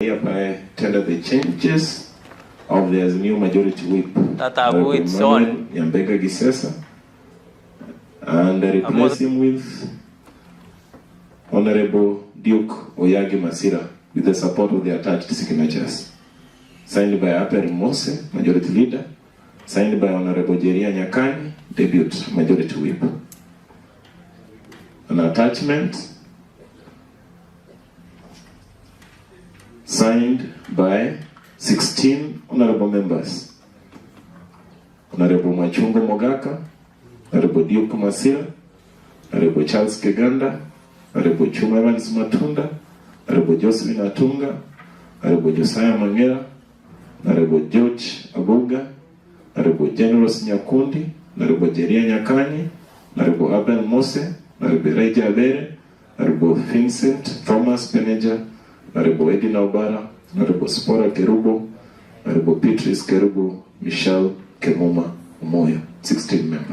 Hereby tender the changes of the new majority whip Nyambega Gisesa and replace him with Honorable Duke Oyagi Masira with the support of the attached signatures. Signed by Aperi Mose, Majority Leader. Signed by Honorable Jeria Nyakani, Debut Majority Whip. An attachment signed by 16 honorable members. Honorable Machungo Mogaka, Honorable Duke Masira, Honorable Charles Keganda, Honorable Chuma Evans Matunda, Honorable Josephine Atunga, Honorable Josiah Mangera, Honorable George Abuga, Honorable General Nyakundi, Honorable Jeria Nyakani, Honorable Abel Mose, Honorable Reja Abere, Honorable Vincent Thomas Peneja, Honorable Edina Obara, Honorable Spora Kerubo, Honorable Beatrice Kerubo, Michelle Kemuma Umoyo, 16 members.